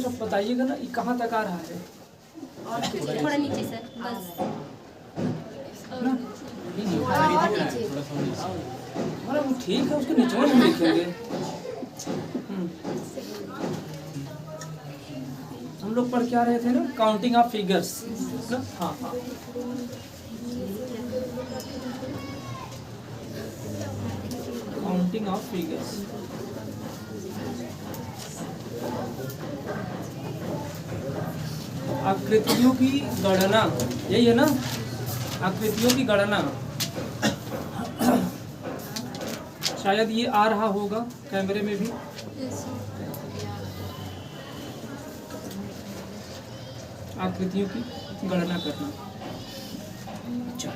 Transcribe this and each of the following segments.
जरा बताइएगा ना, ये कहाँ तक आ रहा है? और थोड़ा नीचे सर, बस ना और नीचे। अरे वो ठीक है, उसके निचोड़ में लिखेंगे। हम लोग पढ़ क्या रहे थे ना, काउंटिंग ऑफ फिगर्स ना। हाँ हाँ, काउंटिंग ऑफ फिगर्स। आकृतियों की गणना, यही है ना, आकृतियों की गणना। शायद ये आ रहा होगा कैमरे में भी। आकृतियों की गणना करना। अच्छा,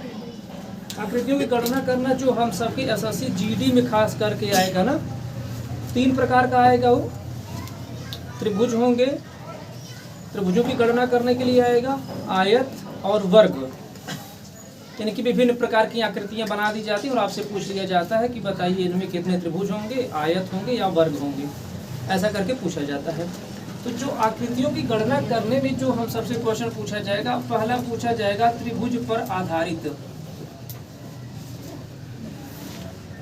आकृतियों की गणना करना जो हम सबके एसएससी जीडी में खास करके आएगा ना, 3 प्रकार का आएगा वो। त्रिभुज होंगे, त्रिभुजों की गणना करने के लिए आएगा, आयत और वर्ग, यानी कि विभिन्न प्रकार की आकृतियां बना दी जाती हैं और आपसे पूछ लिया जाता है कि बताइए इनमें कितने त्रिभुज होंगे, आयत होंगे या वर्ग होंगे, ऐसा करके पूछा जाता है। तो जो आकृतियों की गणना करने में जो हम सबसे क्वेश्चन पूछा जाएगा, पहला पूछा जाएगा त्रिभुज पर आधारित।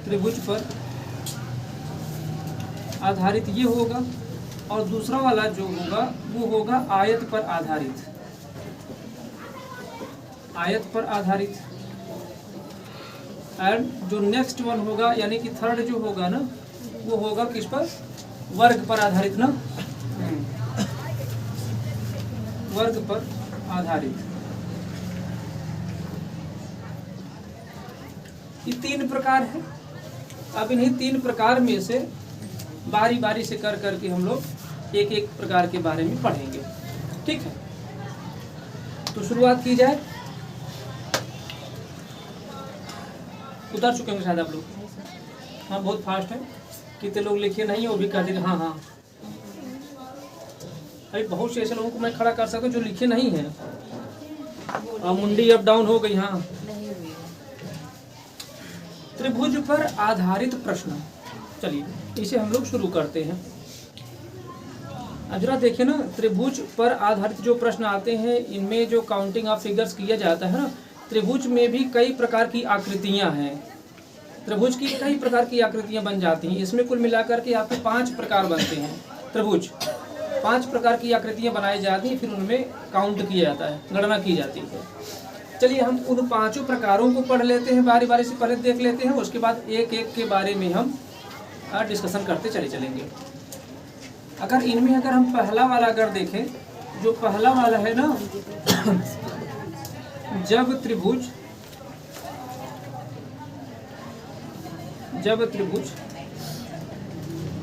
त्रिभुज पर आधारित ये होगा, और दूसरा वाला जो होगा वो होगा आयत पर आधारित। आयत पर आधारित। एंड जो नेक्स्ट वन होगा, यानी कि थर्ड जो होगा ना, वो होगा किस पर, वर्ग पर आधारित ना, वर्ग पर आधारित। ये 3 प्रकार है। अब इन्हीं 3 प्रकार में से बारी बारी से कर करके हम लोग एक एक प्रकार के बारे में पढ़ेंगे, ठीक है। तो शुरुआत की जाए। उतर चुके होंगे शायद आप लोग। हाँ, बहुत फास्ट है। कितने लोग लिखे नहीं, वो भी कहते हैं हाँ हाँ। अरे बहुत से ऐसे लोगों को मैं खड़ा कर सकता हूँ जो लिखे नहीं है। मुंडी अप डाउन हो गई। हाँ, त्रिभुज पर आधारित प्रश्न। चलिए इसे हम लोग शुरू करते हैं। अब जरा देखिए ना, त्रिभुज पर आधारित जो प्रश्न आते हैं, इनमें जो काउंटिंग ऑफ फिगर्स किया जाता है ना, त्रिभुज में भी कई प्रकार की आकृतियां हैं। त्रिभुज की कई प्रकार की आकृतियां बन जाती हैं। इसमें कुल मिलाकर के आपके 5 प्रकार बनते हैं। त्रिभुज 5 प्रकार की आकृतियां बनाई जाती हैं, फिर उनमें काउंट किया जाता है, गणना की जाती है। चलिए हम उन 5 प्रकारों को पढ़ लेते हैं, बारी बारी से पहले देख लेते हैं, उसके बाद एक एक के बारे में हम डिस्कशन करते चले चलेंगे। अगर इनमें अगर हम पहला वाला अगर देखें, जो पहला वाला है ना, जब त्रिभुज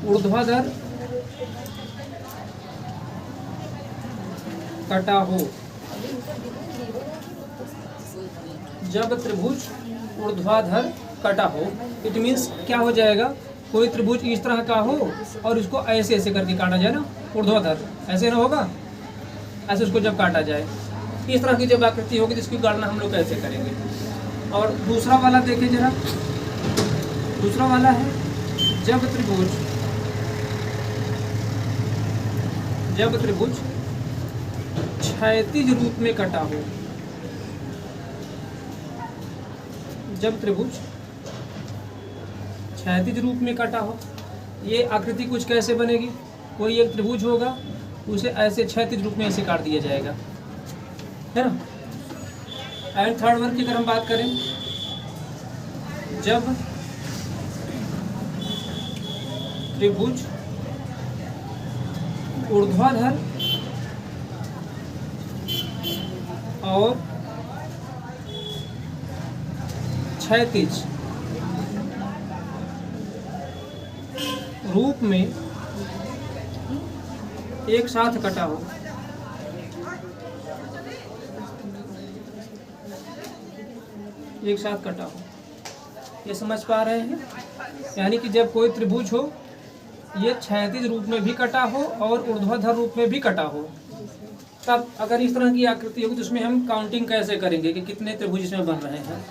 ऊर्ध्वाधर कटा हो, जब त्रिभुज ऊर्ध्वाधर कटा हो, इट मीन्स क्या हो जाएगा, कोई त्रिभुज इस तरह का हो और इसको ऐसे ऐसे करके काटा जाए ना, ऊर्ध्वाधर, ऐसे ना होगा, ऐसे उसको जब काटा जाए, इस तरह की जब आकृति होगी तो इसकी गणना हम लोग कैसे करेंगे। और दूसरा वाला देखिए जरा, दूसरा वाला है जब त्रिभुज क्षैतिज रूप में कटा हो, जब त्रिभुज क्षैतिज रूप में कटा हो, ये आकृति कुछ कैसे बनेगी, कोई एक त्रिभुज होगा, उसे ऐसे क्षैतिज रूप में ऐसे काट दिया जाएगा, है ना। एंड थर्ड वन की अगर हम बात करें, जब त्रिभुज ऊर्ध्वाधर और क्षैतिज रूप में एक साथ कटा हो, एक साथ कटा हो, ये समझ पा रहे हैं। यानी कि जब कोई त्रिभुज हो, ये क्षैतिज रूप में भी कटा हो और ऊर्ध्वाधर रूप में भी कटा हो, तब अगर इस तरह की आकृति होगी तो उसमें हम काउंटिंग कैसे करेंगे कि कितने त्रिभुज इसमें बन रहे हैं।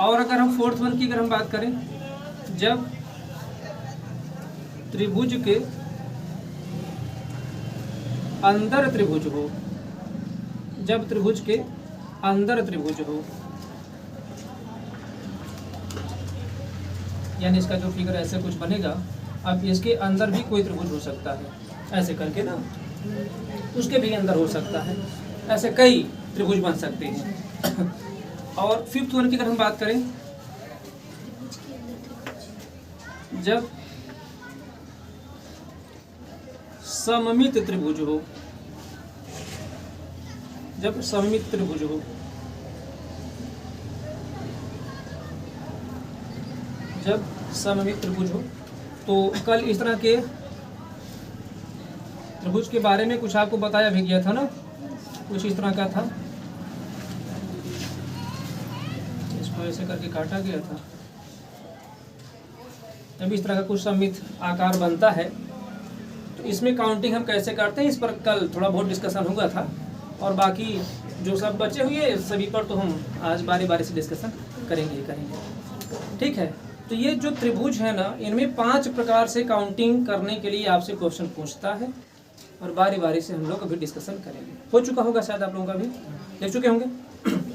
और अगर हम फोर्थ वन की अगर हम बात करें, जब त्रिभुज के अंदर त्रिभुज हो, जब त्रिभुज के अंदर त्रिभुज हो, यानी इसका जो फिगर ऐसे कुछ बनेगा, अब इसके अंदर भी कोई त्रिभुज हो सकता है, ऐसे करके ना, उसके भी अंदर हो सकता है, ऐसे कई त्रिभुज बन सकते हैं। और फिफ्थ वन की अगर हम बात करें, जब सममित त्रिभुज हो, जब सममित त्रिभुज हो, जब सममित त्रिभुज हो, तो कल इस तरह के त्रिभुज के बारे में कुछ आपको बताया भी गया था ना, कुछ इस तरह का था, इसको ऐसे करके काटा गया था। जब इस तरह का कुछ सममित आकार बनता है तो इसमें काउंटिंग हम कैसे करते हैं, इस पर कल थोड़ा बहुत डिस्कशन हुआ था, और बाकी जो सब बचे हुए सभी पर तो हम आज बारी बारी से डिस्कशन करेंगे। ठीक है, तो ये जो त्रिभुज है ना, इनमें 5 प्रकार से काउंटिंग करने के लिए आपसे क्वेश्चन पूछता है, और बारी बारी से हम लोग अभी डिस्कशन करेंगे। हो चुका होगा शायद आप लोगों का भी, देख चुके होंगे।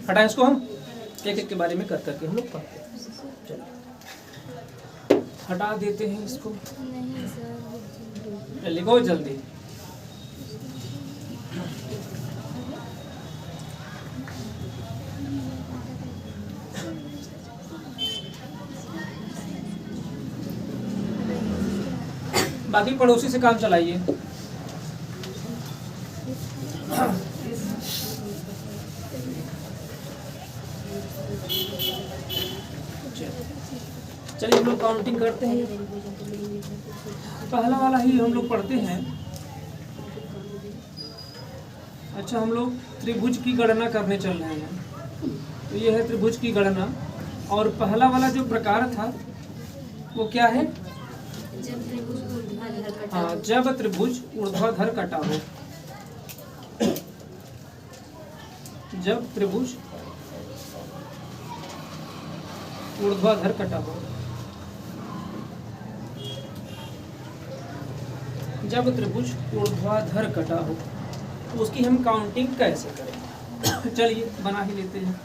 हटाएं इसको, हम एक एक के बारे में कर करके हम लोग पढ़ते हैं। चलो हटा देते हैं इसको, नहीं सर, लिखो जल्दी। बाकी पड़ोसी से काम चलाइए। चलिए हम लोग काउंटिंग करते हैं। पहला वाला ही हम लोग पढ़ते हैं। अच्छा, हम लोग त्रिभुज की गणना करने चल रहे हैं। तो ये है त्रिभुज की गणना, और पहला वाला जो प्रकार था वो क्या है? हाँ, जब त्रिभुज ऊर्ध्वाधर कटा हो, जब त्रिभुज ऊर्ध्वाधर कटा हो, जब त्रिभुज ऊर्ध्वाधर कटा हो तो उसकी हम काउंटिंग कैसे करें? चलिए बना ही लेते हैं।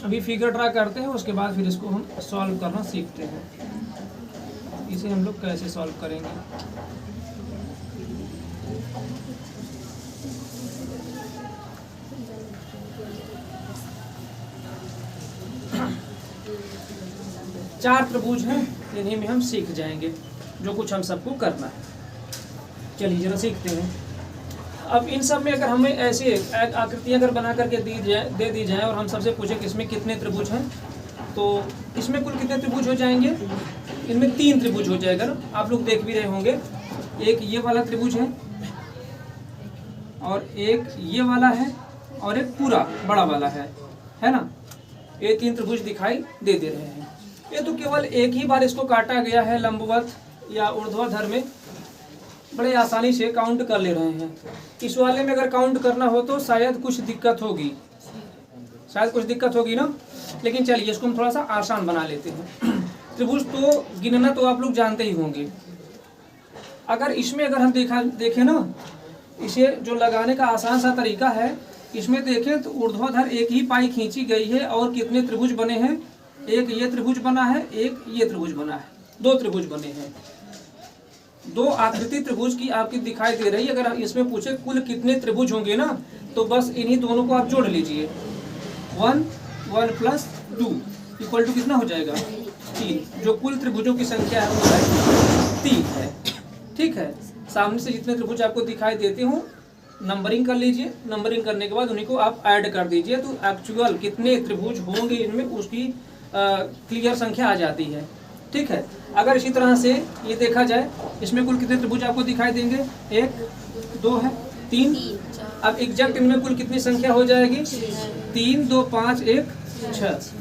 अभी फिगर ड्रा करते हैं, उसके बाद फिर इसको हम सॉल्व करना सीखते हैं। इसे हम लोग कैसे सॉल्व करेंगे? चार त्रिभुज हैं, इन्हीं में हम सीख जाएंगे जो कुछ हम सबको करना है। चलिए जरा सीखते हैं। अब इन सब में अगर हमें ऐसी आकृतियां अगर बना करके दे दी जाए और हम सबसे पूछें कि इसमें कितने त्रिभुज हैं, तो इसमें कुल कितने त्रिभुज हो जाएंगे? इनमें 3 त्रिभुज हो जाएगा ना, आप लोग देख भी रहे होंगे। एक ये वाला त्रिभुज है, और एक ये वाला है, और एक पूरा बड़ा वाला है ना। ये 3 त्रिभुज दिखाई दे रहे हैं। ये तो केवल एक ही बार इसको काटा गया है लंबवत या ऊर्ध्वाधर में, बड़े आसानी से काउंट कर ले रहे हैं। इस वाले में अगर काउंट करना हो तो शायद कुछ दिक्कत होगी, ना, लेकिन चलिए इसको हम थोड़ा सा आसान बना लेते हैं। त्रिभुज तो गिनना तो आप लोग जानते ही होंगे। अगर इसमें अगर हम देखें ना, इसे जो लगाने का आसान सा तरीका है, इसमें देखें तो ऊर्ध्वाधर एक ही पाई खींची गई है, और कितने त्रिभुज बने हैं? एक ये त्रिभुज बना है, एक ये त्रिभुज बना है, 2 त्रिभुज बने हैं। 2 आकृति त्रिभुज की आपकी दिखाई दे रही है। अगर इसमें पूछे कुल कितने त्रिभुज होंगे ना, तो बस इन्हीं दोनों को आप जोड़ लीजिए। 1 + 2 = कितना हो जाएगा? 3। जो कुल त्रिभुजों की संख्या है वो 3 है। ठीक है, सामने से जितने त्रिभुज आपको दिखाई देते हो नंबरिंग कर लीजिए। नंबरिंग करने के बाद उन्हीं को आप ऐड कर दीजिए, तो एक्चुअल कितने त्रिभुज होंगे इनमें उसकी क्लियर संख्या आ जाती है। ठीक है, अगर इसी तरह से ये देखा जाए, इसमें कुल कितने त्रिभुज आपको दिखाई देंगे? 1 2 है, 3। अब एग्जैक्ट इनमें कुल कितनी संख्या हो जाएगी? 3 2 5 1 6।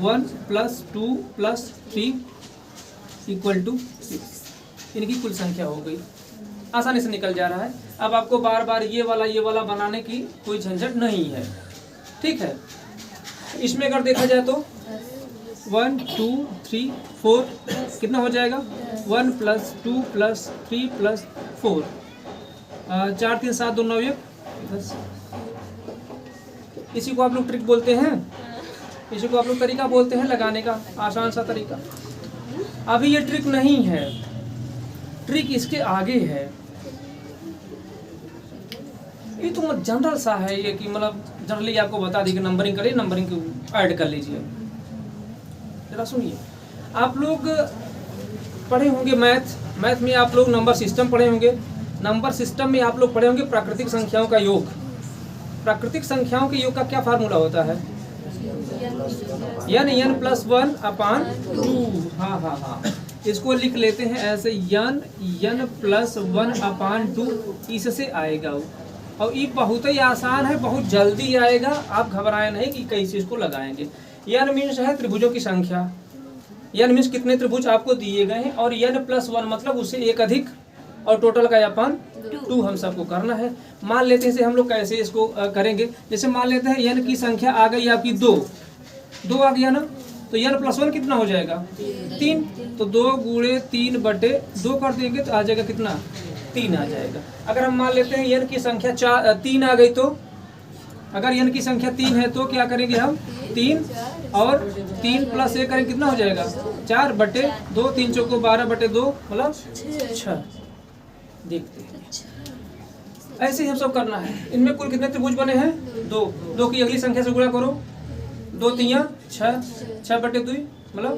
1 + 2 + 3 इक्वल टू 6, इनकी कुल संख्या हो गई। आसानी से निकल जा रहा है। अब आपको बार बार ये वाला बनाने की कोई झंझट नहीं है, ठीक है। इसमें अगर देखा जाए तो 1 2 3 4 कितना हो जाएगा, 1 + 2 + 3 + 4, 4 3 7 2 9 1 10। इसी को आप लोग ट्रिक बोलते हैं, इसी को आप लोग तरीका बोलते हैं लगाने का, आसान सा तरीका। अभी ये ट्रिक नहीं है, ट्रिक इसके आगे है। ये तो जनरल सा है ये कि मतलब जनरली आपको बता दी कि नंबरिंग करिए, नंबरिंग को ऐड कर लीजिए। जरा सुनिए, आप लोग पढ़े होंगे मैथ में आप लोग नंबर सिस्टम पढ़े होंगे। नंबर सिस्टम में आप लोग पढ़े होंगे प्राकृतिक संख्याओं का योग। प्राकृतिक संख्याओं के योग का क्या फार्मूला होता है, n + 1/2। हाँ, इसको लिख लेते हैं ऐसे, n + 1/2, इससे आएगा वो। और ये बहुत ही आसान है, बहुत जल्दी आएगा, आप घबराए नहीं कि कैसे इसको लगाएंगे। n मीन्स है त्रिभुजों की संख्या, n मीन्स कितने त्रिभुज आपको दिए गए हैं, और n + 1 मतलब उससे एक अधिक, और टोटल का अपन 2 हम सबको करना है। मान लेते हैं हम लोग कैसे इसको करेंगे। जैसे मान लेते हैं n की संख्या आ गई आपकी 2 आ गया ना, तो n + 1 कितना हो जाएगा, 3। तो 2 × 3/2 कर देंगे तो आ जाएगा कितना, 3 आ जाएगा। अगर हम मान लेते हैं n की संख्या 3 आ गई, तो अगर n की संख्या 3 है तो क्या करेंगे हम, 3 और 3 + 1 करेंगे, कितना हो जाएगा, 4/2, 3 चौको 12/2 मतलब 6। देखते हैं, ऐसे ही हम सब करना है। इनमें कुल कितने त्रिभुज बने हैं, 2 की अगली संख्या से गुणा करो, 2 × 3 = 6, 6/2 मतलब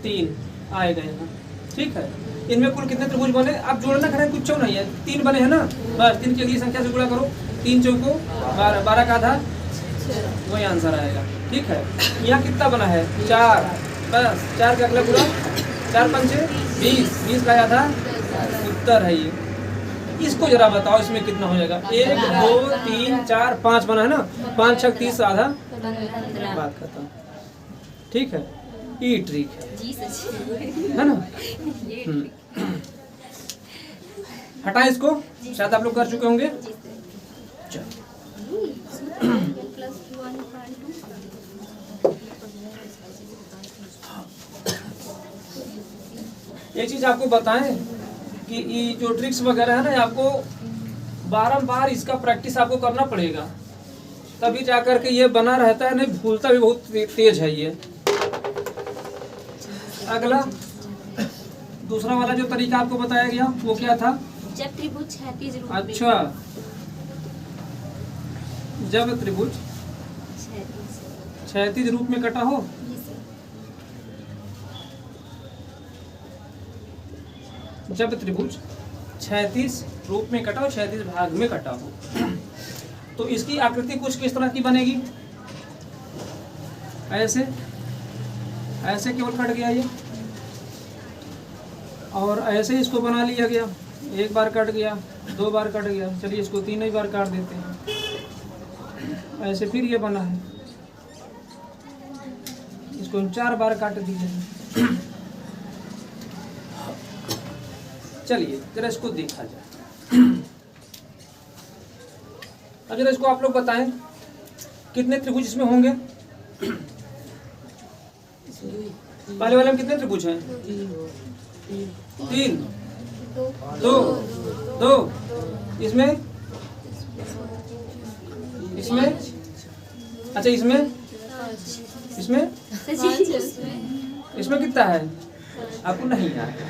3 आएगा यहाँ, ठीक है। इनमें कुल कितने त्रिभुज बने, आप जोड़ना करें कुछ नहीं है, 3 बने हैं ना, बस 3 की अगली संख्या से गुणा करो, 3 चौको 12, 12 का आधा, वही आंसर आएगा, ठीक है। यहाँ कितना बना है, 4, बस 4 का अगला पूरा, 4 × 5 = 20, 20 का आधा उत्तर है ये। इसको जरा बताओ इसमें कितना हो जाएगा, 1 2 3 4 5 बना है ना, 5 × 6 = 30, आधा, बात खत्म, ठीक है। ये ट्रिक है ना। हटाएं इसको, शायद आप लोग कर चुके होंगे। एक चीज आपको बताएं कि ये जो ट्रिक्स वगैरह है ना, आपको बारंबार इसका प्रैक्टिस आपको करना पड़ेगा, तभी जाकर के ये बना रहता है, नहीं भूलता भी बहुत तेज है ये। अगला दूसरा वाला जो तरीका आपको बताया गया वो क्या था, जब त्रिभुज क्षैतिज रूप में, अच्छा, जब त्रिभुज क्षैतिज रूप में कटा हो, जब त्रिभुज क्षैतिज रूप में कटा हो, क्षैतिज भाग में कटा हो, तो इसकी आकृति कुछ किस तरह की बनेगी, ऐसे ऐसे केवल कट गया ये, और ऐसे ही इसको बना लिया गया, 1 बार कट गया, 2 बार कट गया, चलिए इसको 3 ही बार काट देते हैं, ऐसे फिर ये बना है, इसको 4 बार काट दीजिए। चलिए जरा इसको देखा जाए। अब जरा इसको आप लोग बताएं कितने त्रिभुज इसमें होंगे। पहले वाले में कितने त्रिभुज हैं, 3, 2, इसमें अच्छा, इसमें कितना है, आपको नहीं आएगा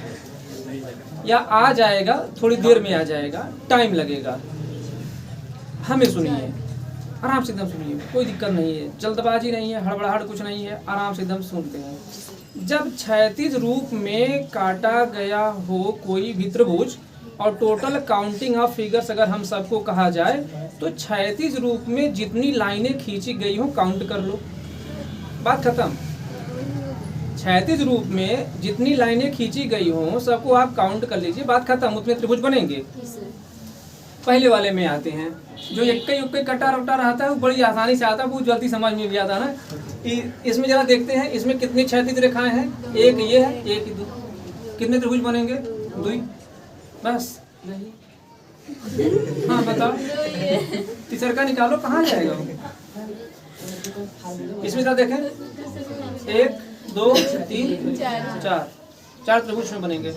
या आ जाएगा, थोड़ी देर में आ जाएगा, टाइम लगेगा। हमें सुनिए, आराम से एकदम सुनिए, कोई दिक्कत नहीं है, जल्दबाजी नहीं है, हड़बड़ाहट कुछ नहीं है, आराम से एकदम सुनते हैं। जब क्षैतिज रूप में काटा गया हो कोई भी त्रिभुज और टोटल काउंटिंग ऑफ फिगर्स अगर हम सबको कहा जाए, तो क्षैतिज रूप में जितनी लाइनें खींची गई हो काउंट कर लो, बात खत्म। क्षैतिज रूप में जितनी लाइनें खींची गई हो सबको आप काउंट कर लीजिए, बात खत्म, उतने त्रिभुज बनेंगे। पहले वाले में आते हैं, जो इक्के कटा रटा रहता है वो बड़ी आसानी से आता है, बहुत जल्दी समझ में भी आता है ना। इसमें जरा देखते हैं, इसमें कितनी क्षैतिज रेखाएं हैं? एक ये है, एक दो, कितने त्रिभुज बनेंगे? दो ही बस। हाँ बताओ, तीसरा का निकालो, कहाँ जाएगा वो? इसमें जरा देखें, 1 2 3 4 त्रिभुज में बनेंगे।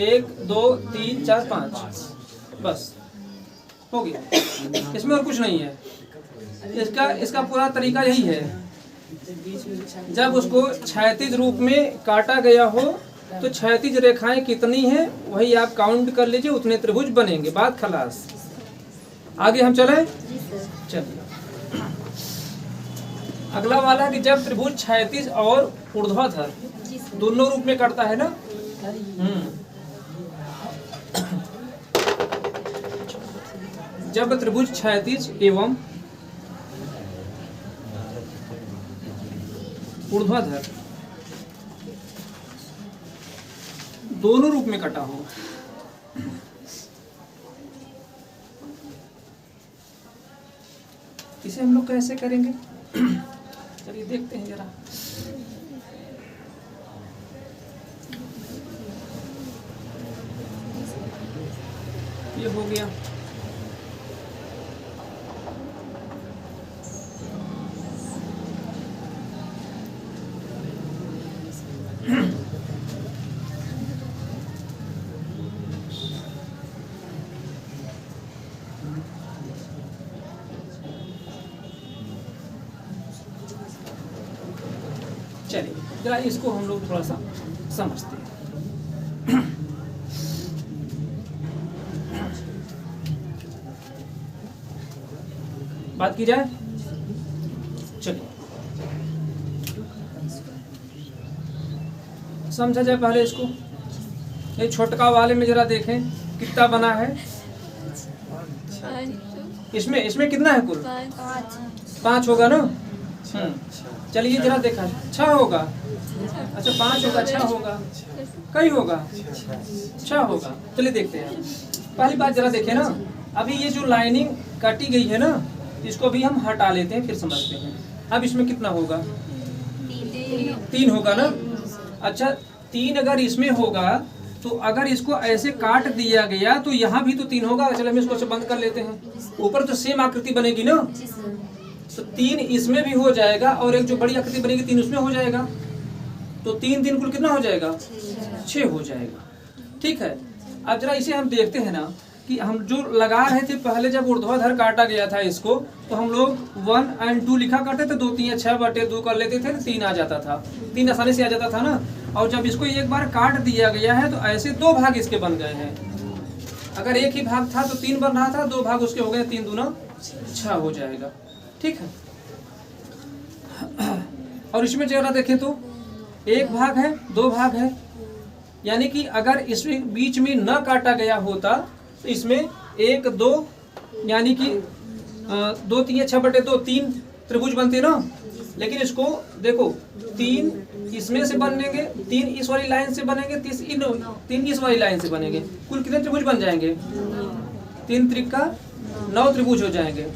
1 2 3 4 5 बस हो गया। इसमें और कुछ नहीं है। इसका पूरा तरीका यही है, जब उसको क्षैतिज रूप में काटा गया हो तो क्षैतिज रेखाएं कितनी हैं वही आप काउंट कर लीजिए, उतने त्रिभुज बनेंगे, बात खलास। आगे हम चलें, चलिए अगला वाला है कि जब त्रिभुज क्षैतिज और ऊर्ध्वाधर दोनों रूप में कटता है ना। जब त्रिभुज क्षैतिज एवं ऊर्ध्वाधर दोनों रूप में कटा हो, इसे हम लोग कैसे करेंगे? चलिए देखते हैं जरा। ये हो गया। चलिए जरा इसको हम लोग थोड़ा सा समझते हैं। बात की जाए, चलिए समझा जाए पहले इसको। ये छोटका वाले में जरा देखें कितना बना है। इसमें कितना है कुल? 5 होगा ना। चलिए जरा देखा, 6 होगा। अच्छा 5 होगा, 6 होगा, कई होगा, 6 होगा। चलिए देखते हैं। पहली बात जरा देखें ना, अभी ये जो लाइनिंग काटी गई है ना, इसको भी हम हटा लेते हैं, फिर समझते हैं। अब इसमें कितना होगा? 3 होगा ना। अच्छा 3 अगर इसमें होगा तो अगर इसको ऐसे काट दिया गया तो यहाँ भी तो 3 होगा। चलो हम इसको ऐसे बंद कर लेते हैं, ऊपर तो सेम आकृति बनेगी ना, तो 3 इसमें भी हो जाएगा और एक जो बड़ी आकृति बनेगी 3 उसमें हो जाएगा, तो 3 कुल कितना हो जाएगा? 6 हो जाएगा। ठीक है। अब जरा इसे हम देखते हैं ना कि हम जो लगा रहे थे पहले, जब ऊर्ध्वाधर काटा गया था इसको, तो हम लोग 1 और 2 लिखा करते थे, 2 3 6/2 कर लेते थे, 3 आ जाता था, 3 आसानी से आ जाता था ना। और जब इसको एक बार काट दिया गया है तो ऐसे 2 भाग इसके बन गए हैं। अगर एक ही भाग था तो 3 बन रहा था, 2 भाग उसके हो गए, 3 दूना 6 हो जाएगा। ठीक है। और इसमें जरा देखें तो 1 भाग है, 2 भाग है, यानी कि अगर इसमें बीच में न काटा गया होता तो इसमें 1 2 यानी कि 2 3 6/2 3 त्रिभुज बनते ना। लेकिन इसको देखो, 3 इसमें से बनेंगे, 3 इस वाली लाइन से बनेंगे, 3 इस वाली लाइन से बनेंगे, कुल कितने त्रिभुज बन जाएंगे? 3 त्रिका 9 त्रिभुज हो जाएंगे।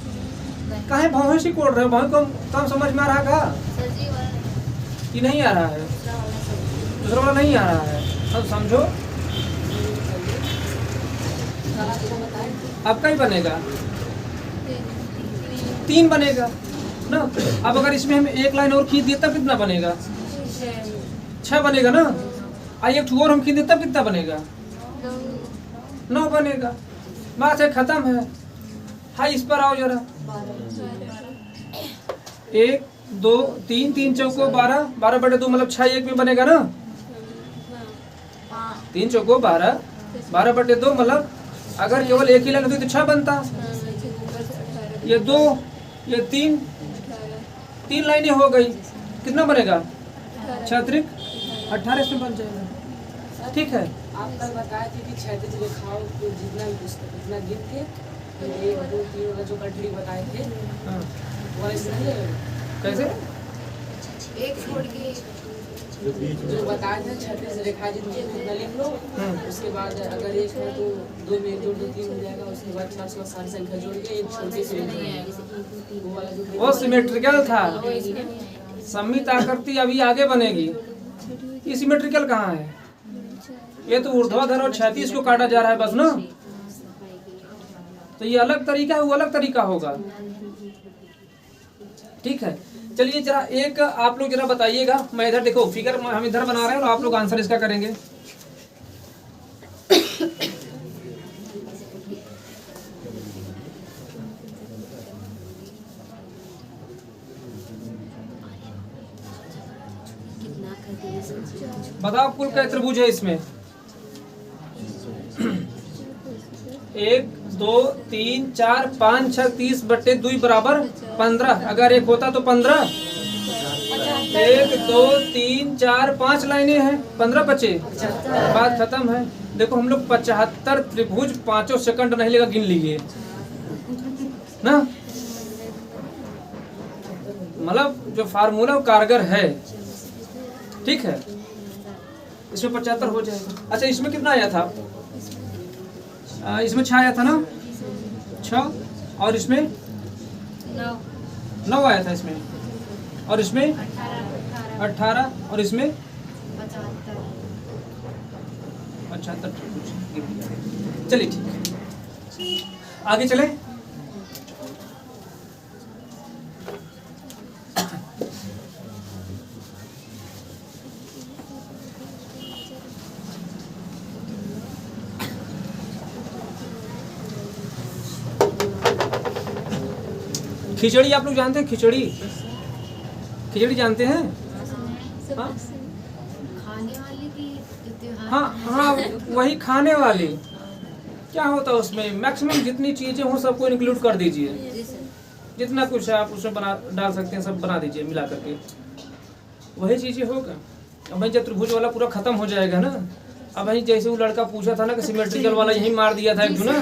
काहे भौंसी कोड रहे हो? भाई को कम समझ में आ रहा का कि नहीं आ रहा है? दूसरा वाला नहीं आ रहा है। अब समझो, अब क्या बनेगा? 3 बनेगा ना। अब अगर इसमें हम एक लाइन और खींच दिए तब कितना बनेगा? 6 बनेगा ना। एक और हम खींच दिए तब कितना बनेगा? 9 बनेगा। बात है, खत्म है। हाई इस पर आओ जरा। 1 2 3 3 चौको 12, 12/2 मतलब 6 एक में बनेगा ना। 3 चौको 12, 12/2 मतलब अगर केवल एक ही लाइन होती तो 6 बनता। ये 2, ये 3 लाइनें हो गई, कितना बनेगा? 6 त्रिक 18 इसमें बन जाएगा। ठीक है। आप कल बताए थे कि क्षैतिज रेखाओं को जितना गिन थे, 1 2 3 वाला जो कटली बताए थे, वो ऐसे नहीं है? कैसे? एक छोड़ के जो बताए थे क्षैतिज रेखा जितनी उतना लिख लो, उसके बाद अगर एक है तो 2 में 2 2 3 हो जाएगा, उसके बाद 4 से सारी संख्या जोड़ के एक छोटे से वो वाला जो वो सिमेट्रिकल था। सममित आकृति अभी आगे बनेगी। ये सिमेट्रिकल कहाँ है? ये तो ऊर्ध्वाधर और क्षैतिज को काटा जा रहा है बस ना। तो ये अलग तरीका है, वो अलग तरीका होगा। ठीक है, चलिए जरा एक आप लोग जरा बताइएगा। मैं इधर देखो फिगर हम इधर बना रहे हैं और आप लोग आंसर इसका करेंगे। बताओ कुल कै त्रिभुज है इसमें? 1 2 3 4 5 6 30/2 बराबर 15। अगर एक होता तो 15। 1 2 3 4 5 लाइनें हैं, 15 बचे, बात खत्म है। देखो हम लोग 75 त्रिभुज 5 सेकंड नहीं लेगा गिन लीजिए ना। मतलब जो फार्मूला कारगर है। ठीक है, इसमें 75 हो जाएगा। अच्छा इसमें कितना आया था? इसमें 6 आया था ना, 6, और इसमें 9 आया था इसमें, और इसमें 18, और इसमें 75। चलिए ठीक है, आगे चले। खिचड़ी आप लोग जानते हैं? खिचड़ी, खिचड़ी जानते हैं? हाँ खाने वाले की त्योहार। हाँ, वही खाने वाली। क्या होता है उसमें? मैक्सिमम जितनी चीजें हो सबको इंक्लूड कर दीजिए। जितना कुछ है आप उसमें बना डाल सकते हैं, सब बना दीजिए मिला करके, वही चीजें होगा। अब भाई जब त्रिभुज वाला पूरा खत्म हो जाएगा ना, अब भाई जैसे वो लड़का पूछा था ना कि सिमेट्रिकल वाला यही मार दिया था एक जो ना।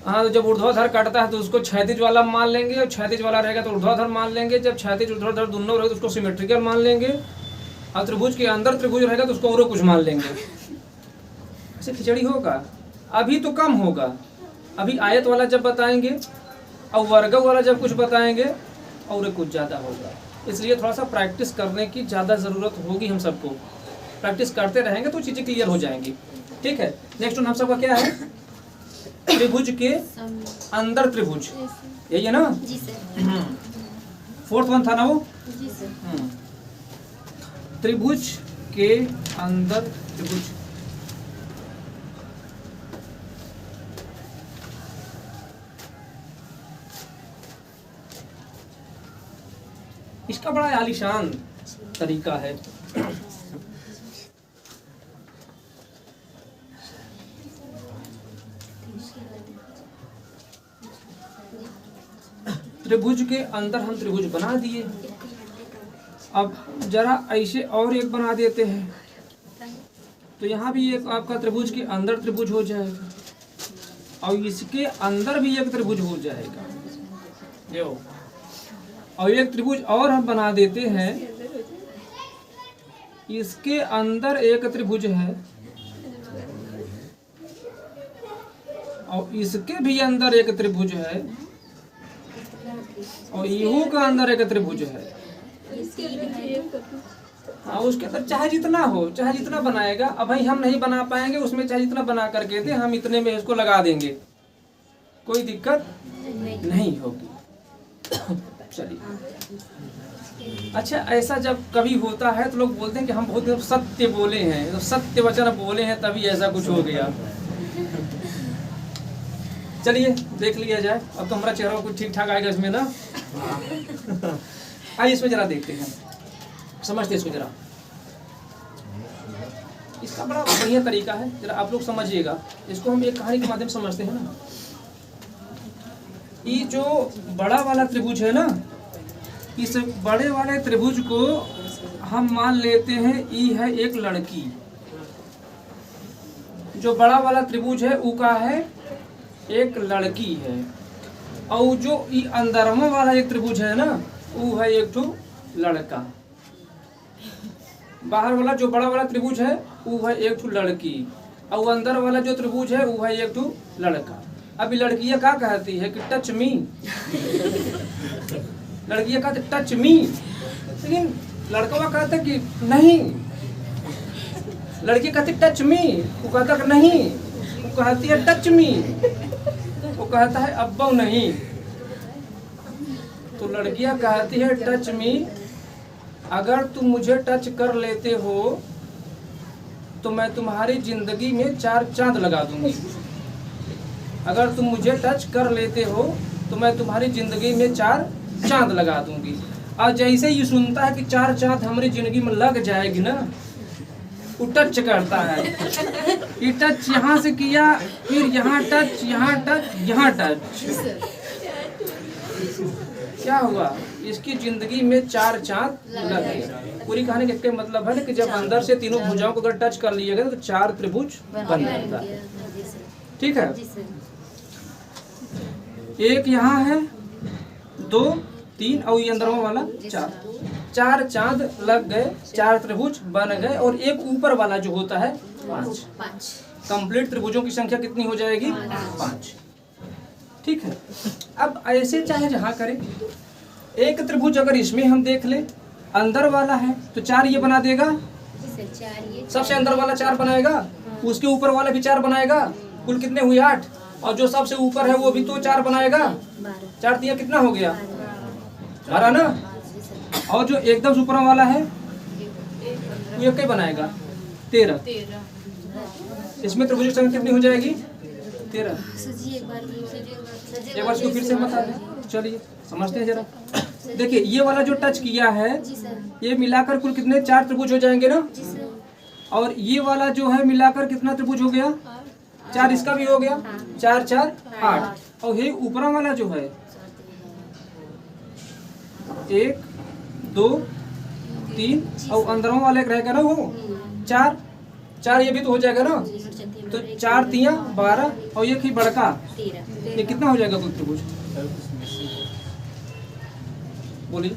हाँ, तो जब ऊर्ध्वाधर काटता है तो उसको क्षैतिज वाला मान लेंगे, और क्षैतिज वाला रहेगा तो ऊर्ध्वाधर मान लेंगे। जब क्षैतिज ऊर्ध्वाधर दोनों रहेगा तो उसको सिमेट्रिकल मान लेंगे, और त्रिभुज के अंदर त्रिभुज रहेगा तो उसको और कुछ मान लेंगे। ऐसे खिचड़ी होगा। अभी तो कम होगा, अभी आयत वाला जब बताएंगे और वर्ग वाला जब कुछ बताएंगे और कुछ ज़्यादा होगा। इसलिए थोड़ा सा प्रैक्टिस करने की ज़्यादा ज़रूरत होगी। हम सबको प्रैक्टिस करते रहेंगे तो चीज़ें क्लियर हो जाएंगी। ठीक है, नेक्स्ट वन हम सबका क्या है? त्रिभुज के अंदर त्रिभुज, यही है ना? जी सर। 4th वन था ना वो? जी सर। त्रिभुज के अंदर त्रिभुज। इसका बड़ा आलीशान तरीका है। त्रिभुज के अंदर हम त्रिभुज बना दिए। अब जरा ऐसे और एक बना देते हैं, तो यहाँ भी एक आपका त्रिभुज के अंदर त्रिभुज हो जाएगा, और इसके अंदर भी एक त्रिभुज हो जाएगा। यो, और एक त्रिभुज और हम बना देते हैं, इसके अंदर एक त्रिभुज है, और इसके भी अंदर एक त्रिभुज है, और इहू का अंदर एक त्रिभुज है। हाँ, उसके अंदर चाहे जितना हो, चाहे जितना बनाएगा। अब भाई हम नहीं बना पाएंगे उसमें, चाहे जितना बना करके दे, हम इतने में इसको लगा देंगे, कोई दिक्कत नहीं होगी। चलिए, अच्छा ऐसा जब कभी होता है तो लोग बोलते हैं कि हम बहुत सत्य बोले हैं, तो सत्य वचन बोले हैं तभी ऐसा कुछ हो गया। चलिए देख लिया जाए। अब तो हमारा चेहरा कुछ ठीक ठाक आएगा इसमें ना। आइए इसमें जरा देखते हैं, समझते इसको जरा। इसका बड़ा बढ़िया तरीका है, जरा आप लोग समझिएगा। इसको हम एक कहानी के माध्यम से समझते हैं ना। ये जो बड़ा वाला त्रिभुज है ना, इस बड़े वाले त्रिभुज को हम मान लेते हैं ई है एक लड़की। जो बड़ा वाला त्रिभुज है वो का है एक लड़की है, और जो ई अंदरवा वाला एक त्रिभुज है ना, वो है एक ठो लड़का। बाहर वाला जो बड़ा वाला त्रिभुज है वो है एक ठो लड़की, और अंदर वाला जो त्रिभुज है वो है एक ठो लड़का। अभी लड़कियां क्या कहती है कि टच मी, लड़कियां कहती टच मी, लेकिन लड़का कहता कि नहीं, लड़की कहती टच मी, वो कहता कि नहीं, वो कहती है टच मी, वो कहता है अब्बा नहीं। तो लड़कियां कहती है टच मी, अगर तुम मुझे टच कर लेते हो तो मैं तुम्हारी जिंदगी में 4 चांद लगा दूंगी। अगर तुम मुझे टच कर लेते हो तो मैं तुम्हारी जिंदगी में 4 चांद लगा दूंगी। और जैसे ये सुनता है कि 4 चांद हमारी जिंदगी में लग जाएगी ना, वो टच करता है। ये टच यहाँ से किया, फिर यहाँ टच, यहाँ टच, यहाँ टच, क्या हुआ, इसकी जिंदगी में 4 चांद लग गए। पूरी कहानी का क्या मतलब है ना कि जब अंदर से तीनों भुजाओं को अगर टच कर लिया गया तो 4 त्रिभुज बन जाता है। ठीक है, एक यहाँ है, 2, 3 और ये अंदर वाला 4 चांद लग गए, 4 त्रिभुज बन गए। और एक ऊपर वाला जो होता है 5। कंप्लीट त्रिभुजों की संख्या कितनी हो जाएगी? 5। ठीक है, अब ऐसे चाहे जहाँ करें, एक त्रिभुज अगर इसमें हम देख ले, अंदर वाला है तो 4 ये बना देगा, सबसे अंदर वाला 4 बनाएगा, उसके ऊपर वाला भी 4 बनाएगा, कुल कितने हुए 8, और जो सबसे ऊपर है वो भी तो 4 बनाएगा। 4 तिया कितना हो गया? 12 ना। और जो एकदम से ऊपर वाला है वो एक बनाएगा, 13। इसमें त्रिभुज की संख्या कितनी हो जाएगी? 13। एक बार इसको फिर से बता दें, चलिए समझते हैं जरा। देखिए ये वाला जो टच किया है ये मिलाकर कुल कितने 4 त्रिभुज हो जाएंगे ना। और ये वाला जो है मिलाकर कितना त्रिभुज हो गया? 4 इसका भी हो गया, 4 4 8। और ये ऊपरा वाला जो है 1 2 3 और अंदरों वाला एक रहेगा ना वो 4 ये भी तो हो जाएगा ना। तो 4 तिया 12 और ये की बड़का, ये कितना हो जाएगा कुल त्रिभुज? बोलिए,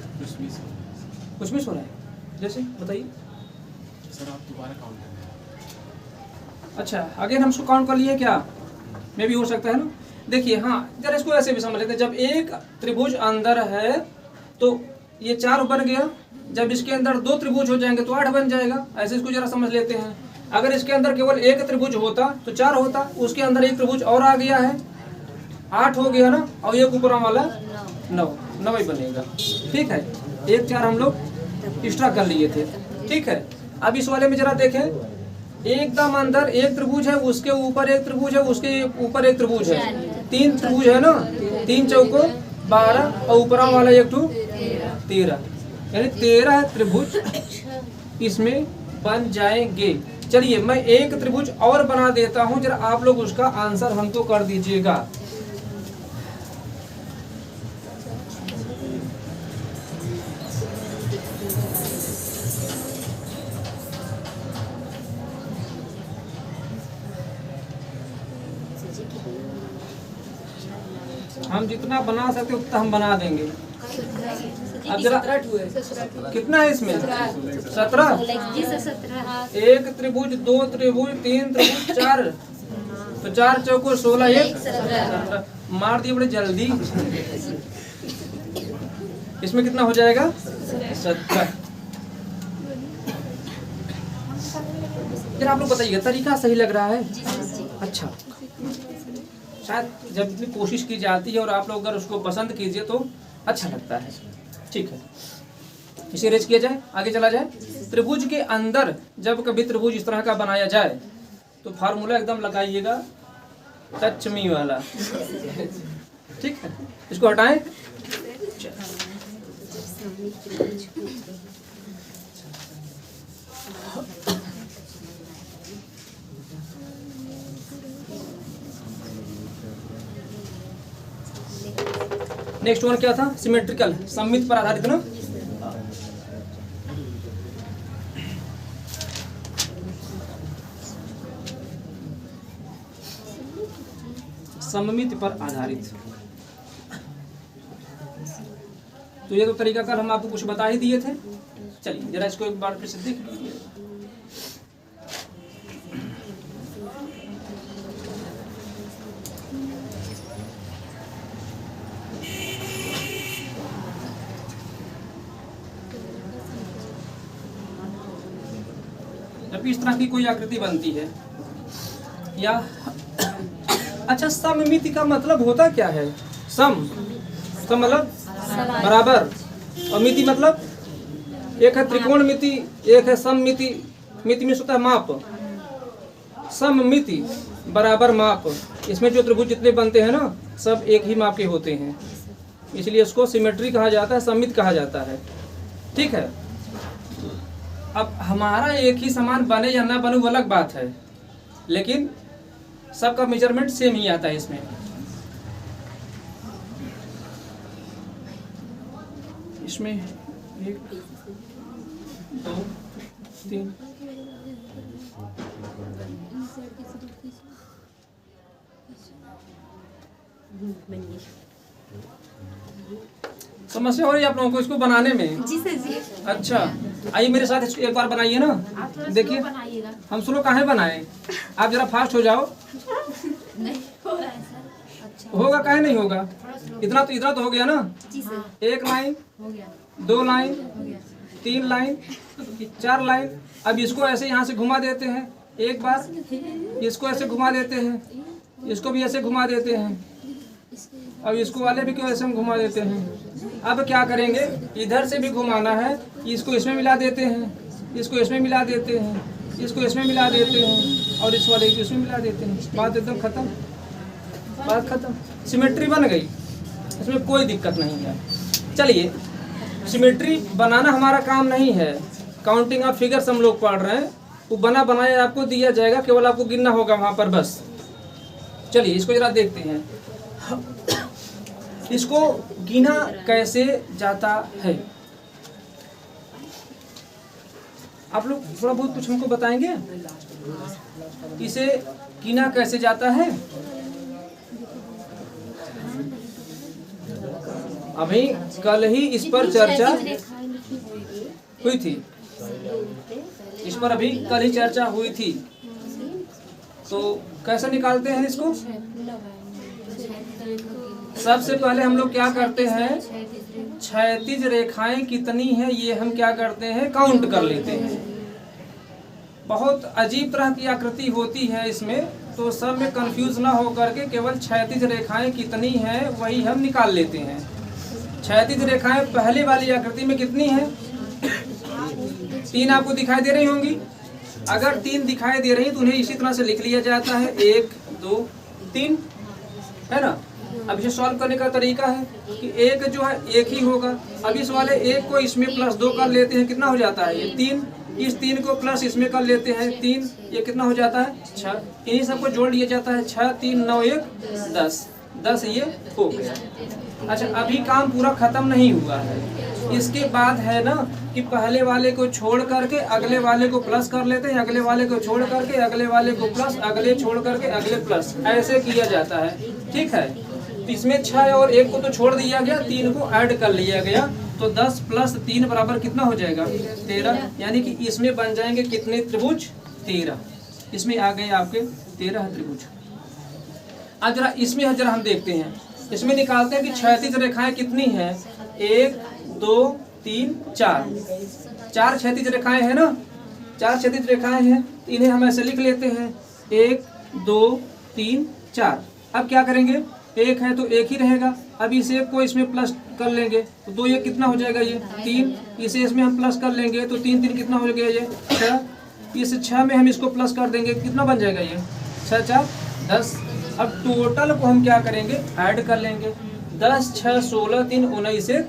कुछ मिस हो रहा है जैसे, बताइए सर। आप दोबारा काउंट करें। अच्छा, अगेन हम इसको काउंट कर लिए क्या? मे भी हो सकता है ना। देखिए हाँ, जरा इसको ऐसे भी समझ लेते हैं। जब एक त्रिभुज अंदर है तो ये 4 बन गया, जब इसके अंदर 2 त्रिभुज हो जाएंगे तो 8 बन जाएगा। ऐसे इसको जरा समझ लेते हैं। अगर इसके अंदर केवल एक त्रिभुज होता तो 4 होता, उसके अंदर एक त्रिभुज और आ गया है, 8 हो गया ना। और एक ऊपर वाला 9 ही बनेगा। ठीक है, 1 4 हम लोग एक्स्ट्रा कर लिए थे। ठीक है, अब इस वाले में जरा देखें, एकदम अंदर एक त्रिभुज है, उसके ऊपर एक त्रिभुज है, उसके ऊपर एक त्रिभुज है, 3 त्रिभुज है ना। 3 चौको 12 और ऊपर वाला 1 2 13, यानी 13 त्रिभुज इसमें बन जाएंगे। चलिए मैं एक त्रिभुज और बना देता हूं, जरा आप लोग उसका आंसर हमको कर दीजिएगा। हम जितना बना सकते उतना हम बना देंगे। अब जरा कितना है इसमें? 17। एक त्रिभुज, 2 त्रिभुज, 3 त्रिभुज, 4, तो 4 चौको 16, 1 17। मार दिए बड़े जल्दी। इसमें कितना हो जाएगा? 17। जरा आप लोग बताइएगा, तरीका सही लग रहा है? अच्छा, शायद जब इतनी कोशिश की जाती है और आप लोग अगर उसको पसंद कीजिए तो अच्छा लगता है। ठीक है, इसे रेज किया जाए, आगे चला जाए। त्रिभुज के अंदर जब कभी त्रिभुज इस तरह का बनाया जाए तो फार्मूला एकदम लगाइएगा, टच मी वाला। ठीक है, इसको हटाएं। नेक्स्ट वन क्या था? सिमेट्रिकल, सममित पर आधारित ना। सममित पर आधारित, तो ये तो तरीका कर हम आपको कुछ बता ही दिए थे। चलिए जरा इसको एक बार फिर से देख लीजिए। जब इस तरह की कोई आकृति बनती है या अच्छा, सममिति का मतलब होता क्या है? सम मतलब बराबर, और मिति मतलब एक है त्रिकोण मिति, एक है सममिति। मिति में होता है माप, सममिति बराबर माप। इसमें जो त्रिभुज जितने बनते हैं ना, सब एक ही माप के होते हैं, इसलिए इसको सिमेट्री कहा जाता है, सममित कहा जाता है। ठीक है, अब हमारा एक ही समान बने या ना बने वो अलग बात है, लेकिन सबका मेजरमेंट सेम ही आता है इसमें। इसमें 1 2 3 समस्या हो रही है आप लोगों को इसको बनाने में? जी सर जी। अच्छा, आइए मेरे साथ इसको एक बार बनाइए ना। देखिए हम स्लो काहे बनाए, आप जरा फास्ट हो जाओ। नहीं हो रहा है सर। अच्छा होगा काहे नहीं होगा, इतना तो हो गया ना। जी सर। 1 लाइन, हो गया 2 लाइन, हो गया 3 लाइन, 4 लाइन। अब इसको ऐसे यहाँ से घुमा देते हैं एक बार, इसको ऐसे घुमा देते हैं, इसको भी ऐसे घुमा देते हैं, अब इसको वाले भी क्यों ऐसे हम घुमा देते हैं। अब क्या करेंगे, इधर से भी घुमाना है, इसको इसमें मिला देते हैं, इसको इसमें मिला देते हैं, इसको इसमें मिला देते हैं, और इस वाले को इसमें मिला देते हैं। बात एकदम खत्म, बात खत्म, सिमेट्री बन गई, इसमें कोई दिक्कत नहीं है। चलिए, सिमेट्री बनाना हमारा काम नहीं है, काउंटिंग ऑफ फिगर्स हम लोग पढ़ रहे हैं, वो बना बनाया आपको दिया जाएगा, केवल आपको गिनना होगा वहाँ पर बस। चलिए इसको जरा देखते हैं, इसको गिना कैसे जाता है। आप लोग थोड़ा बहुत कुछ हमको बताएंगे, इसे गिना कैसे जाता है। अभी कल ही इस पर चर्चा हुई थी, इस पर अभी कल ही चर्चा हुई थी। तो कैसे निकालते हैं इसको? सबसे पहले हम लोग क्या करते हैं, क्षैतिज रेखाएं कितनी हैं ये हम क्या करते हैं, काउंट कर लेते हैं। बहुत अजीब तरह की आकृति होती है इसमें, तो सब में कंफ्यूज ना हो करके केवल क्षैतिज रेखाएं कितनी हैं वही हम निकाल लेते हैं। क्षैतिज रेखाएं पहले वाली आकृति में कितनी हैं? 3 आपको दिखाई दे रही होंगी। अगर 3 दिखाई दे रही तो उन्हें इसी तरह से लिख लिया जाता है, 1 2 3, है ना। अब इसे सॉल्व करने का तरीका है कि एक जो है एक ही होगा। अब इस वाले 1 को इसमें +2 कर लेते हैं, कितना हो जाता है ये 3। इस 3 को प्लस इसमें कर लेते हैं 3, ये कितना हो जाता है 6। इन्हीं सबको जोड़ लिया जाता है, 6 3 9 1 10, 10 ये हो गया। अच्छा, अभी काम पूरा खत्म नहीं हुआ है, इसके बाद है ना कि पहले वाले को छोड़ करके अगले वाले को प्लस कर लेते हैं, अगले वाले को छोड़ करके अगले वाले को प्लस, अगले छोड़ करके अगले प्लस, ऐसे किया जाता है। ठीक है, तो इसमें 6 और 1 को तो छोड़ दिया गया, 3 को ऐड कर लिया गया, तो 10 + 3 बराबर कितना हो जाएगा 13। यानी कि इसमें बन जाएंगे कितने त्रिभुज, 13। इसमें आ गए आपके 13 त्रिभुज। अब जरा इसमें जरा हम देखते हैं, इसमें निकालते हैं कि क्षैतिज रेखाएं कितनी हैं। 1 2 3 4, 4 क्षैतिज रेखाएं हैं ना, 4 क्षैतिज रेखाएं हैं, तो इन्हें हम ऐसे लिख लेते हैं 1 2 3 4। अब क्या करेंगे, 1 है तो 1 ही रहेगा। अब इस 1 को इसमें प्लस कर लेंगे तो 2 ये कितना हो जाएगा, ये 3। इसे इसमें हम प्लस कर लेंगे तो 3 3 कितना हो गया, ये 6। इस 6 में हम इसको प्लस कर देंगे, कितना बन जाएगा ये 6 4 10। अब टोटल को हम क्या करेंगे, ऐड कर लेंगे। 10 6 16 3 19 1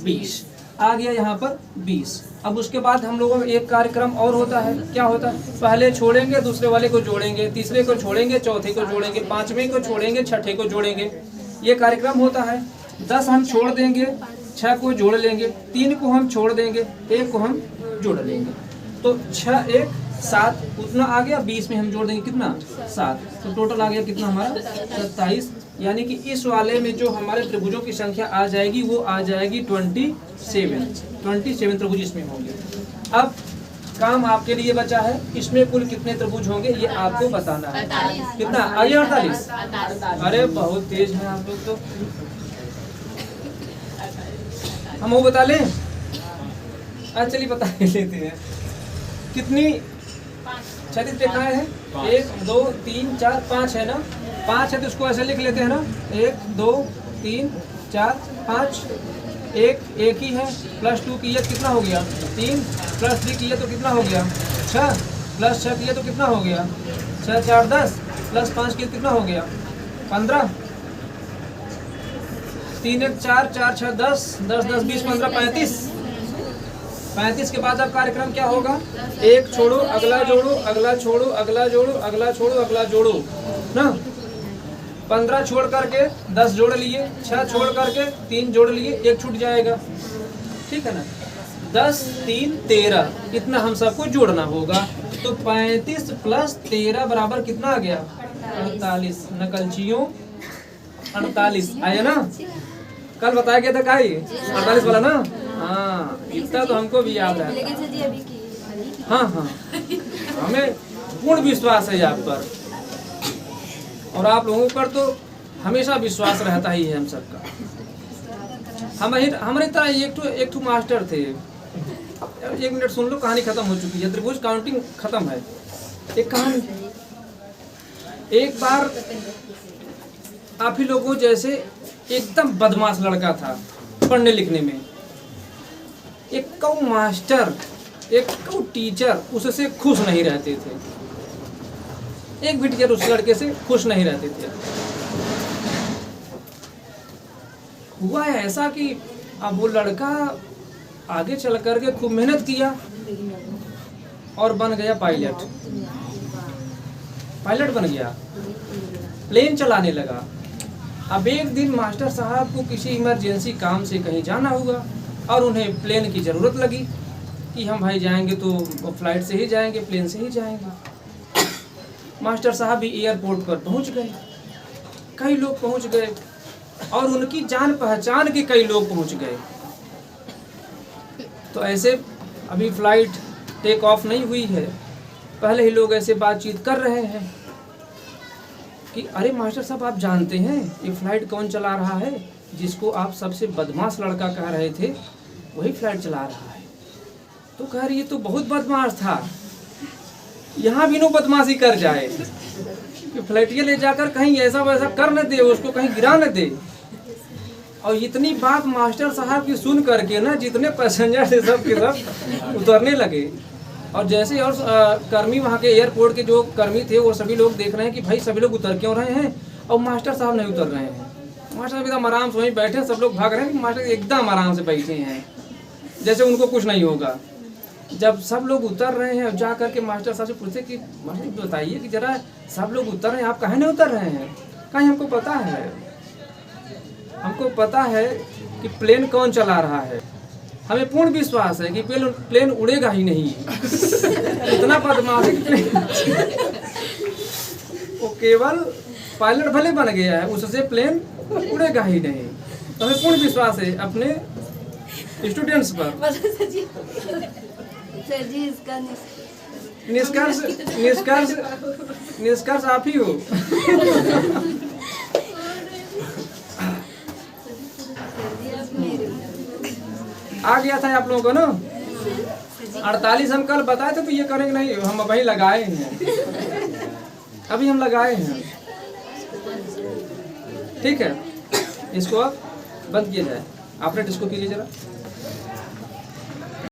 20 आ गया यहाँ पर 20। अब उसके बाद हम लोगों का एक कार्यक्रम और होता है, क्या होता है, पहले छोड़ेंगे, दूसरे वाले को जोड़ेंगे, तीसरे को छोड़ेंगे, चौथे को जोड़ेंगे, 5वें को छोड़ेंगे, 6ठे को जोड़ेंगे। ये कार्यक्रम होता है। 10 हम छोड़ देंगे, 6 को जोड़ लेंगे, 3 को हम छोड़ देंगे, 1 को हम जोड़ लेंगे, तो 6 1 7 उतना आ गया। 20 में हम जोड़ देंगे कितना 7, तो टोटल आ गया कितना हमारा 27। यानी कि इस वाले में जो हमारे त्रिभुजों की संख्या आ जाएगी वो आ जाएगी 27 त्रिभुज इसमें होंगे। अब काम आपके लिए बचा है, इसमें कुल कितने त्रिभुज होंगे ये आपको बताना है। कितना आइए 48। अरे बहुत तेज है आप लोग तो, हम वो बता लें। चलिए बता लेते हैं कितनी क्षैतिज रेखाएं हैं 1 2 3 4 5 है ना, 5 है तो इसको ऐसे लिख लेते हैं ना, 1 2 3 4 5, एक ही है, +2 किया तो कितना हो गया 3, +3 किया तो कितना हो गया 6, +6 किया तो कितना हो गया 6 4 10, +5 किया तो कितना हो गया 15, 3 1 4 4 6 10 10 10 20 15 35। 35 के बाद अब कार्यक्रम क्या होगा, एक छोड़ो अगला जोड़ो, अगला छोड़ो अगला जोड़ो, अगला छोड़ो अगला जोड़ो ना। 15 छोड़ करके 10 जोड़ लिए, 6 छोड़ करके 3 जोड़ लिए, एक छूट जाएगा, ठीक है ना। 10 3 13 इतना हम सबको जोड़ना होगा। तो 35 + 13 बराबर कितना आ गया 48। नकलचियों 48 आया ना, कल बताया गया था का ही 48 वाला ना। हाँ इतना तो हमको भी याद है। लेकिन सर जी अभी की हाँ हाँ हमें पूर्ण विश्वास है आप पर, और आप लोगों पर तो हमेशा विश्वास रहता ही है हम सबका। हमारी तरह एक ठो मास्टर थे, 1 मिनट सुन लो, कहानी खत्म हो चुकी है, त्रिभुज काउंटिंग खत्म है। एक कहानी, एक बार आप ही लोगों जैसे एकदम बदमाश लड़का था पढ़ने लिखने में, एक कौ मास्टर एक कौ टीचर उससे खुश नहीं रहते थे, एक भी टीचर उस लड़के से खुश नहीं रहते थे। हुआ है ऐसा कि अब वो लड़का आगे चल करके खूब मेहनत किया और बन गया पायलट बन गया, प्लेन चलाने लगा। अब एक दिन मास्टर साहब को किसी इमरजेंसी काम से कहीं जाना हुआ और उन्हें प्लेन की ज़रूरत लगी कि हम भाई जाएंगे तो फ्लाइट से ही जाएंगे, प्लेन से ही जाएंगे। मास्टर साहब भी एयरपोर्ट पर पहुंच गए, कई लोग पहुंच गए और उनकी जान पहचान के कई लोग पहुंच गए। तो ऐसे अभी फ्लाइट टेक ऑफ नहीं हुई है, पहले ही लोग ऐसे बातचीत कर रहे हैं कि अरे मास्टर साहब आप जानते हैं ये फ्लाइट कौन चला रहा है, जिसको आप सबसे बदमाश लड़का कह रहे थे वही फ्लाइट चला रहा है। तो कह रही ये तो बहुत बदमाश था, यहाँ भी नो बदमाशी कर जाए कि फ्लाइटिया ले जाकर कहीं ऐसा वैसा कर न दे, उसको कहीं गिरा न दे। और इतनी बात मास्टर साहब की सुन करके ना जितने पैसेंजर थे सब के सब उतरने लगे। और जैसे और कर्मी वहाँ के एयरपोर्ट के जो कर्मी थे वो सभी लोग देख रहे हैं कि भाई सभी लोग उतर क्यों रहे हैं और मास्टर साहब नहीं उतर रहे हैं। मास्टर साहब एकदम आराम से वहीं बैठे, सब लोग भाग रहे हैं, मास्टर एकदम आराम से बैठे हैं जैसे उनको कुछ नहीं होगा। जब सब लोग उतर रहे हैं जा करके मास्टर साहब से पूछते कि मास्टर बताइए कि जरा सब लोग उतर रहे हैं आप काहे नहीं उतर रहे हैं। कहीं हमको पता है कि प्लेन कौन चला रहा है, हमें पूर्ण विश्वास है कि प्लेन उड़ेगा ही नहीं। इतना बदमाश है कि प्लेन वो केवल पायलट भले बन गया है, उससे प्लेन उड़ेगा ही नहीं। तो हमें पूर्ण विश्वास है अपने स्टूडेंट्स पर। सर जी इसका निष्कर्ष आप ही हो। आ गया था आप लोगों को ना 48 हम कल बताए थे, तो ये करेंगे नहीं, हम अभी लगाए हैं, अभी हम लगाए हैं। ठीक है, इसको अब बंद किया जाए। ऑपरेट इसको कीजिए जरा।